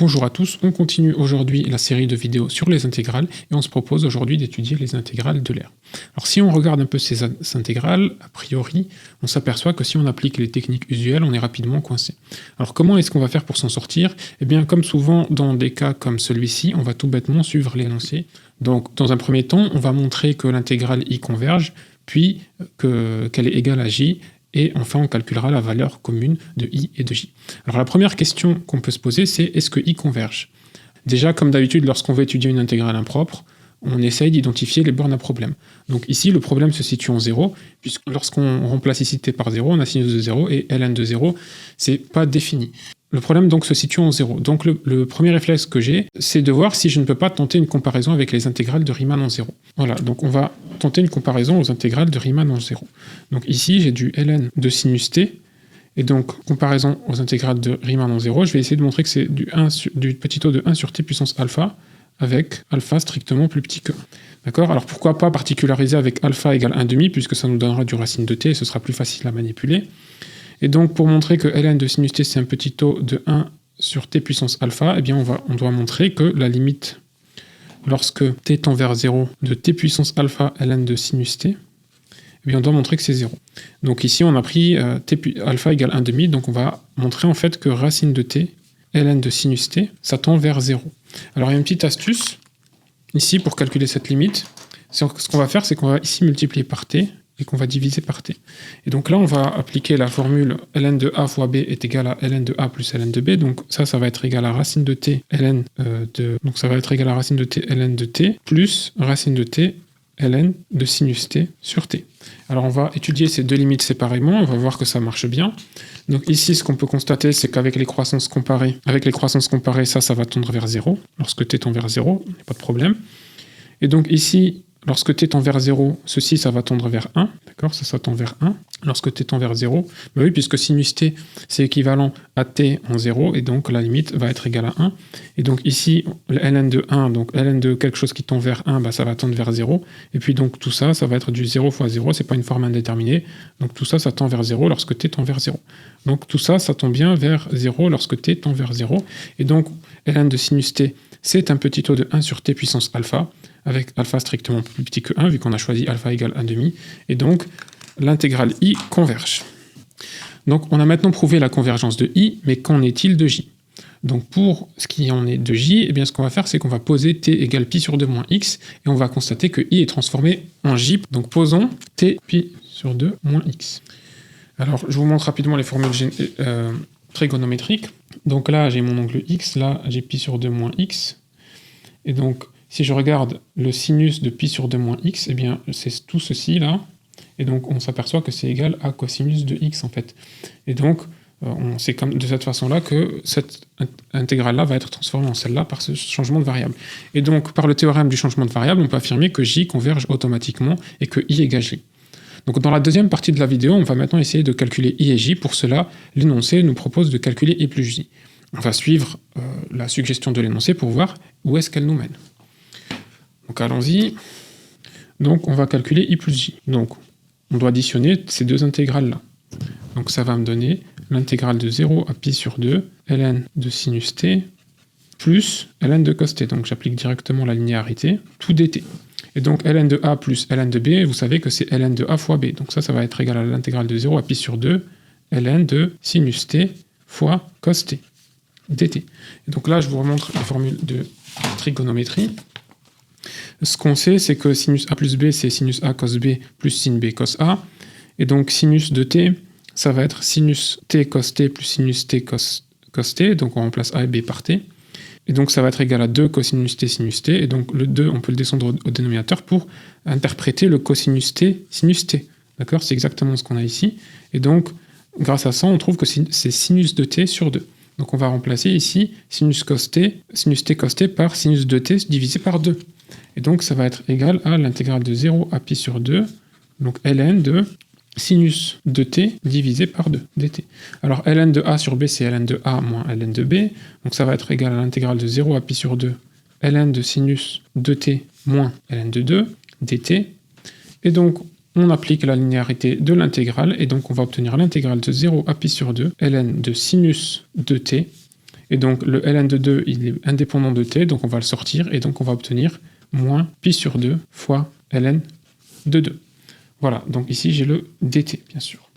Bonjour à tous, on continue aujourd'hui la série de vidéos sur les intégrales et on se propose aujourd'hui d'étudier les intégrales de l'air. Alors si on regarde un peu ces intégrales, a priori, on s'aperçoit que si on applique les techniques usuelles, on est rapidement coincé. Alors comment est-ce qu'on va faire pour s'en sortir? Eh bien comme souvent dans des cas comme celui-ci, on va tout bêtement suivre l'énoncé. Donc dans un premier temps, on va montrer que l'intégrale y converge, puis qu'elle est égale à j, et enfin on calculera la valeur commune de i et de j. Alors la première question qu'on peut se poser, c'est est-ce que i converge? Déjà, comme d'habitude, lorsqu'on veut étudier une intégrale impropre, on essaye d'identifier les bornes à problème. Donc ici, le problème se situe en 0, puisque lorsqu'on remplace ici t par 0, on a sinus de 0, et ln de 0, c'est pas défini. Le problème donc se situe en 0. Donc le premier réflexe que j'ai, c'est de voir si je ne peux pas tenter une comparaison avec les intégrales de Riemann en 0. Voilà, donc on va tenter une comparaison aux intégrales de Riemann en 0. Donc ici, j'ai du ln de sinus t, et donc comparaison aux intégrales de Riemann en 0, je vais essayer de montrer que c'est du petit o de 1 sur t puissance alpha, avec alpha strictement plus petit que 1. D'accord? Alors pourquoi pas particulariser avec alpha égale 1,5, puisque ça nous donnera du racine de t, et ce sera plus facile à manipuler. Et donc, pour montrer que ln de sinus t, c'est un petit o de 1 sur t puissance alpha, eh bien, on doit montrer que la limite, lorsque t tend vers 0, de t puissance alpha ln de sinus t, eh bien, on doit montrer que c'est 0. Donc ici, on a pris alpha égale 1,5, donc on va montrer en fait que racine de t, ln de sinus t, ça tend vers 0. Alors, il y a une petite astuce, ici, pour calculer cette limite. Ce qu'on va faire, c'est qu'on va ici multiplier par t, et qu'on va diviser par t. Et donc là, on va appliquer la formule ln de a fois b est égal à ln de a plus ln de b. Donc ça va être égal à racine de t ln donc ça va être égal à racine de t ln de t plus racine de t ln de sinus t sur t. Alors on va étudier ces deux limites séparément, on va voir que ça marche bien. Donc ici, ce qu'on peut constater, c'est qu'avec les croissances comparées, ça va tendre vers 0. Lorsque t tend vers 0, il n'y a pas de problème. Et donc ici, lorsque t tend vers 0, ceci, ça va tendre vers 1. D'accord? Ça tend vers 1. Lorsque t tend vers 0, bah oui, puisque sinus t, c'est équivalent à t en 0, et donc la limite va être égale à 1. Et donc ici, ln de 1, donc ln de quelque chose qui tend vers 1, bah ça va tendre vers 0. Et puis donc tout ça, ça va être du 0 fois 0, c'est pas une forme indéterminée. Donc tout ça, ça tend vers 0 lorsque t tend vers 0. Donc tout ça, ça tend bien vers 0 lorsque t tend vers 0. Et donc ln de sinus t, c'est un petit o de 1 sur t puissance alpha, avec alpha strictement plus petit que 1, vu qu'on a choisi alpha égale 1,5, et donc l'intégrale i converge. Donc on a maintenant prouvé la convergence de i, mais qu'en est-il de j? Donc pour ce qui en est de j, eh bien ce qu'on va faire, c'est qu'on va poser t égale pi sur 2 moins x, et on va constater que i est transformé en j. Donc posons t pi sur 2 moins x. Alors je vous montre rapidement les formules trigonométriques. Donc là j'ai mon angle x, là j'ai pi sur 2 moins x, et donc si je regarde le sinus de pi sur 2 moins x, eh bien c'est tout ceci là, et donc on s'aperçoit que c'est égal à cosinus de x en fait. Et donc c'est comme de cette façon-là que cette intégrale-là va être transformée en celle-là par ce changement de variable. Et donc par le théorème du changement de variable, on peut affirmer que j converge automatiquement et que i égale j. Donc dans la deuxième partie de la vidéo, on va maintenant essayer de calculer i et j. Pour cela, l'énoncé nous propose de calculer i plus j. On va suivre la suggestion de l'énoncé pour voir où est-ce qu'elle nous mène. Donc allons-y. Donc on va calculer i plus j. Donc on doit additionner ces deux intégrales-là. Donc ça va me donner l'intégrale de 0 à pi sur 2, ln de sinus t, plus ln de cos t. Donc j'applique directement la linéarité, tout dt. Et donc ln de a plus ln de b, vous savez que c'est ln de a fois b. Donc ça va être égal à l'intégrale de 0 à pi sur 2, ln de sinus t fois cos t, dt. Et donc là, je vous remontre la formule de trigonométrie. Ce qu'on sait, c'est que sinus a plus b, c'est sinus a cos b plus sin b cos a. Et donc sinus de t, ça va être sinus t cos t plus sinus t cos t. Donc on remplace a et b par t. Et donc ça va être égal à 2 cosinus t sinus t. Et donc le 2, on peut le descendre au dénominateur pour interpréter le cosinus t sinus t. D'accord? C'est exactement ce qu'on a ici. Et donc, grâce à ça, on trouve que c'est sinus de t sur 2. Donc on va remplacer ici sinus t cos t par sinus de t divisé par 2. Et donc ça va être égal à l'intégrale de 0 à pi sur 2, donc ln de sinus de t divisé par 2, dt. Alors ln de a sur b, c'est ln de a moins ln de b, donc ça va être égal à l'intégrale de 0 à pi sur 2, ln de sinus de t moins ln de 2, dt. Et donc on applique la linéarité de l'intégrale, et donc on va obtenir l'intégrale de 0 à pi sur 2, ln de sinus de t. Et donc le ln de 2, il est indépendant de t, donc on va le sortir, et donc on va obtenir moins pi sur 2 fois ln de 2. Voilà, donc ici j'ai le dt, bien sûr.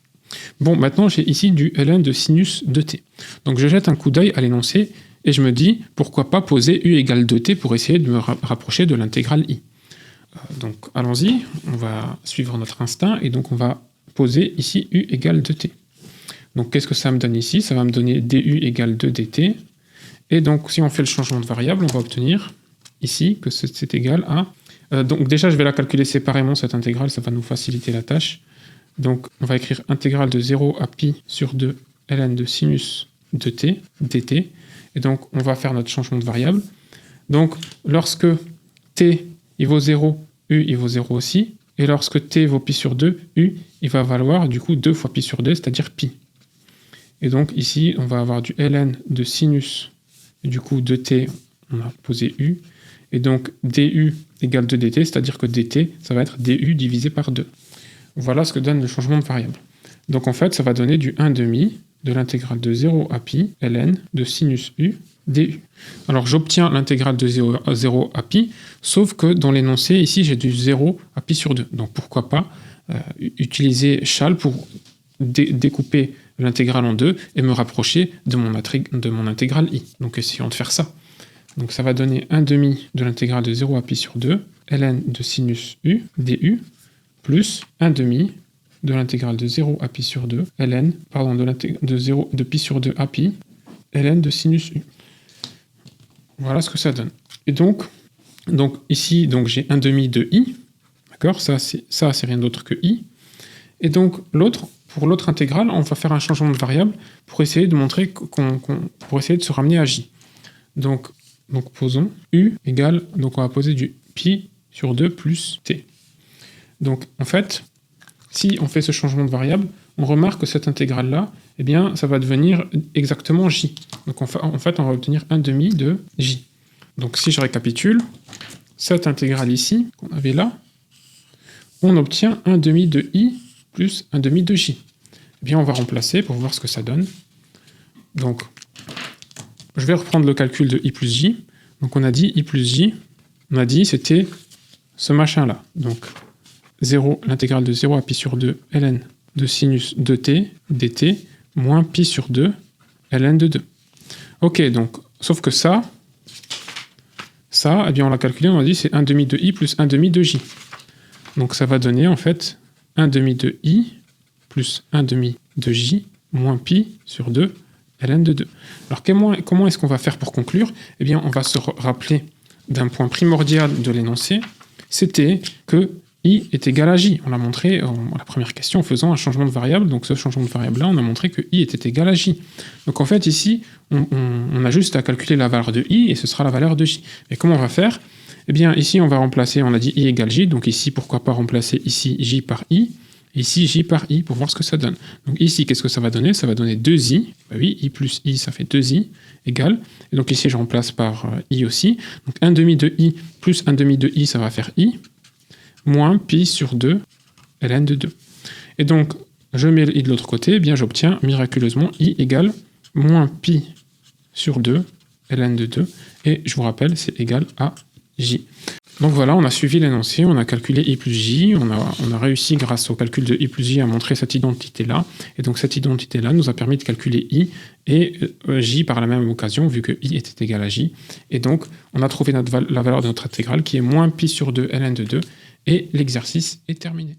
Bon, maintenant j'ai ici du ln de sinus de t. Donc je jette un coup d'œil à l'énoncé, et je me dis, pourquoi pas poser u égale 2t pour essayer de me rapprocher de l'intégrale i. Donc allons-y, on va suivre notre instinct, et donc on va poser ici u égale 2t. Donc qu'est-ce que ça me donne ici? Ça va me donner du égale 2 dt. Et donc si on fait le changement de variable, on va obtenir ici que c'est égal à... donc déjà je vais la calculer séparément cette intégrale, ça va nous faciliter la tâche. Donc on va écrire intégrale de 0 à pi sur 2 ln de sinus de t dt. Et donc on va faire notre changement de variable. Donc lorsque t il vaut 0, u il vaut 0 aussi. Et lorsque t vaut pi sur 2, u il va valoir du coup 2 fois pi sur 2, c'est-à-dire pi. Et donc ici, on va avoir du ln de sinus, et du coup de t, on a posé u, et donc du égale 2 dt, c'est-à-dire que dt, ça va être du divisé par 2. Voilà ce que donne le changement de variable. Donc en fait, ça va donner du 1/2 de l'intégrale de 0 à pi, ln de sinus u, du. Alors j'obtiens l'intégrale de 0 à pi, sauf que dans l'énoncé, ici, j'ai du 0 à pi sur 2. Donc pourquoi pas utiliser Chal pour découper l'intégrale en deux et me rapprocher de mon intégrale i. Donc essayons de faire ça. Donc ça va donner 1/2 de l'intégrale de 0 à pi sur 2, ln de sinus u, du, plus 1/2 de l'intégrale de 0 à pi sur 2, ln, pardon, de pi sur 2 à pi, ln de sinus u. Voilà ce que ça donne. Et donc ici, j'ai 1/2 de i, d'accord, ça c'est rien d'autre que i. Et donc pour l'autre intégrale, on va faire un changement de variable pour essayer de montrer pour essayer de se ramener à j. Donc posons u égale, donc on va poser du pi sur 2 plus t. Donc en fait, si on fait ce changement de variable, on remarque que cette intégrale-là, eh bien, ça va devenir exactement j. Donc en fait, on va obtenir 1/2 de j. Donc si je récapitule, cette intégrale ici, qu'on avait là, on obtient 1/2 de i plus 1/2 de j. Eh bien, on va remplacer pour voir ce que ça donne. Donc, je vais reprendre le calcul de i plus j. Donc, on a dit i plus j, on a dit c'était ce machin-là. Donc, l'intégrale de 0 à pi sur 2 ln de sinus de t dt moins pi sur 2 ln de 2. Ok, donc, sauf que ça, eh bien, on l'a calculé, on a dit c'est 1/2 de i plus 1/2 de j. Donc, ça va donner, en fait, 1/2 de i plus 1/2 de j moins pi sur 2 ln de 2. Alors comment est-ce qu'on va faire pour conclure? Eh bien, on va se rappeler d'un point primordial de l'énoncé, c'était que i est égal à j. On l'a montré dans la première question en faisant un changement de variable. Donc ce changement de variable-là, on a montré que i était égal à j. Donc en fait, ici, on a juste à calculer la valeur de i et ce sera la valeur de j. Et comment on va faire? Eh bien, ici, on va remplacer, on a dit i égale j, donc ici, pourquoi pas remplacer ici j par i, ici j par i, pour voir ce que ça donne. Donc ici, qu'est-ce que ça va donner? Ça va donner 2i, bah oui, i plus i, ça fait 2i, égale, et donc ici, je remplace par i aussi, donc 1/2 de i plus 1/2 de i, ça va faire i, moins pi sur 2, ln de 2. Et donc, je mets i de l'autre côté, eh bien j'obtiens miraculeusement i égale moins pi sur 2, ln de 2, et je vous rappelle, c'est égal à j. Donc voilà, on a suivi l'énoncé, on a calculé i plus j, on a réussi grâce au calcul de i plus j à montrer cette identité-là, et donc cette identité-là nous a permis de calculer i et j par la même occasion, vu que i était égal à j, et donc on a trouvé la valeur de notre intégrale qui est moins pi sur 2 ln de 2, et l'exercice est terminé.